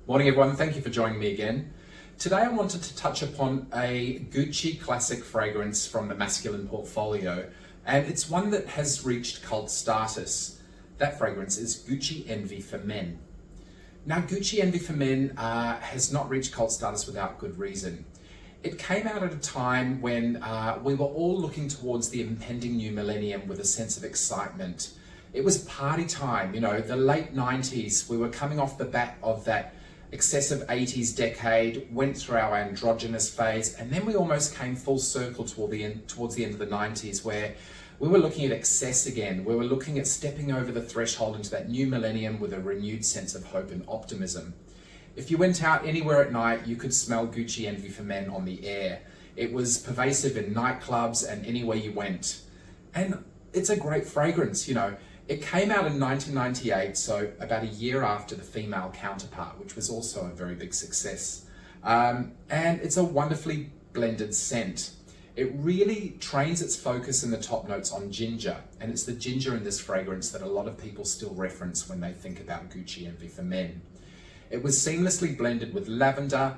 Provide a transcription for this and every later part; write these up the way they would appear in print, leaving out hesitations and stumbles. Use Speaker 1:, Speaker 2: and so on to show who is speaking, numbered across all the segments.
Speaker 1: Morning everyone, thank you for joining me again. Today I wanted to touch upon a Gucci classic fragrance from the masculine portfolio, and it's one that has reached cult status. That fragrance is Gucci Envy for Men. Now Gucci Envy for Men has not reached cult status without good reason. It came out at a time when we were all looking towards the impending new millennium with a sense of excitement. It was party time, you know, the late 90s. We were coming off the back of that excessive 80s decade, went through our androgynous phase, and then we almost came full circle towards the end of the 90s, where we were looking at excess again. We were looking at stepping over the threshold into that new millennium with a renewed sense of hope and optimism. If you went out anywhere at night, you could smell Gucci Envy for Men on the air. It was pervasive in nightclubs and anywhere you went. And it's a great fragrance, you know. It came out in 1998, so about a year after the female counterpart, which was also a very big success. And it's a wonderfully blended scent. It really trains its focus in the top notes on ginger, and it's the ginger in this fragrance that a lot of people still reference when they think about Gucci Envy for Men. It was seamlessly blended with lavender,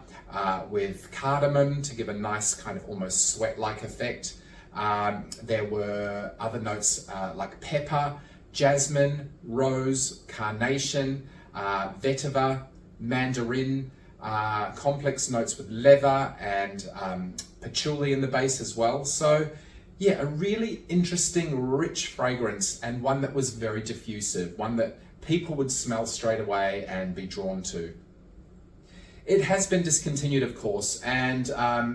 Speaker 1: with cardamom to give a nice kind of almost sweat-like effect. There were other notes like pepper, Jasmine, rose, carnation, vetiver, mandarin, complex notes with leather and patchouli in the base as well. So yeah, a really interesting, rich fragrance, and one that was very diffusive, one that people would smell straight away and be drawn to. It has been discontinued, of course, and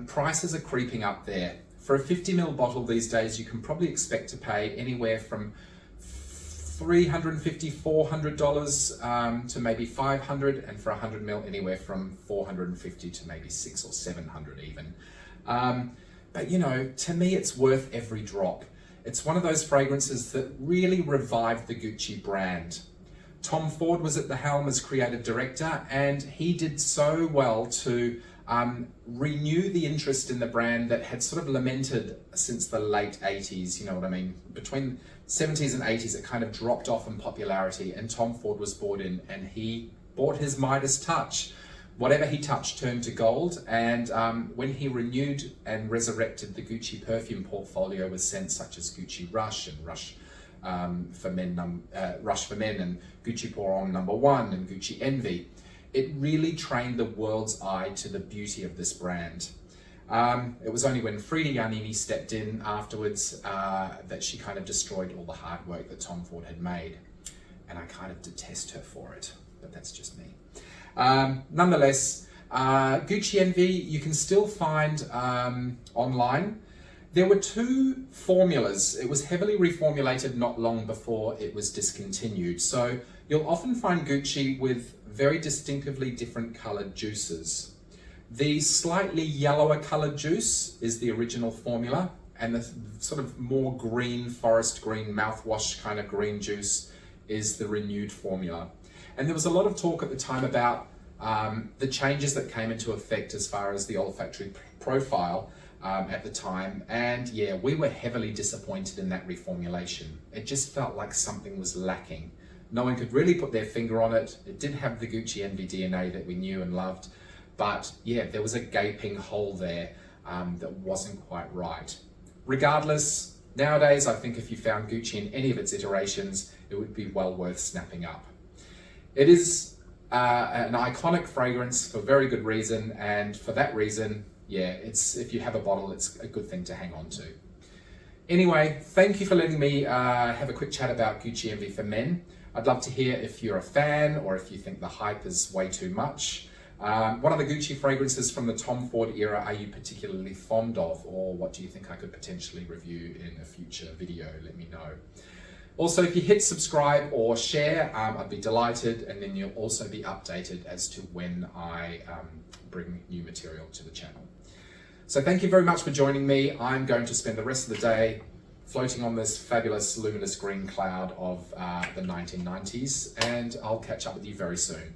Speaker 1: prices are creeping up there. For a 50ml bottle these days, you can probably expect to pay anywhere from $350, $400 to maybe $500, and for 100ml anywhere from $450 to maybe $600 or $700 even. But you know, to me it's worth every drop. It's one of those fragrances that really revived the Gucci brand. Tom Ford was at the helm as creative director, and he did so well to renew the interest in the brand that had sort of lamented since the late 80s, you know what I mean? Between 70s and 80s, it kind of dropped off in popularity, and Tom Ford was brought in, and he bought his Midas touch. Whatever he touched turned to gold, and when he renewed and resurrected the Gucci perfume portfolio with scents such as Gucci Rush and Rush for Men and Gucci Pour Homme No. 1 and Gucci Envy, it really trained the world's eye to the beauty of this brand. It was only when Frida Giannini stepped in afterwards that she kind of destroyed all the hard work that Tom Ford had made. And I kind of detest her for it, but that's just me. Nonetheless, Gucci Envy you can still find online. There were two formulas. It was heavily reformulated not long before it was discontinued. So you'll often find Gucci with very distinctively different colored juices. The slightly yellower colored juice is the original formula, and the sort of more green, forest green, mouthwash kind of green juice is the renewed formula. And there was a lot of talk at the time about the changes that came into effect as far as the olfactory profile at the time. And yeah, we were heavily disappointed in that reformulation. It just felt like something was lacking. No one could really put their finger on it. It did have the Gucci Envy DNA that we knew and loved. But yeah, there was a gaping hole there that wasn't quite right. Regardless, nowadays, I think if you found Gucci in any of its iterations, it would be well worth snapping up. It is an iconic fragrance for very good reason, and for that reason, yeah, if you have a bottle, it's a good thing to hang on to. Anyway, thank you for letting me have a quick chat about Gucci Envy for Men. I'd love to hear if you're a fan or if you think the hype is way too much. What other Gucci fragrances from the Tom Ford era are you particularly fond of, or what do you think I could potentially review in a future video? Let me know. Also, if you hit subscribe or share, I'd be delighted, and then you'll also be updated as to when I bring new material to the channel. So thank you very much for joining me. I'm going to spend the rest of the day floating on this fabulous luminous green cloud of the 1990s, and I'll catch up with you very soon.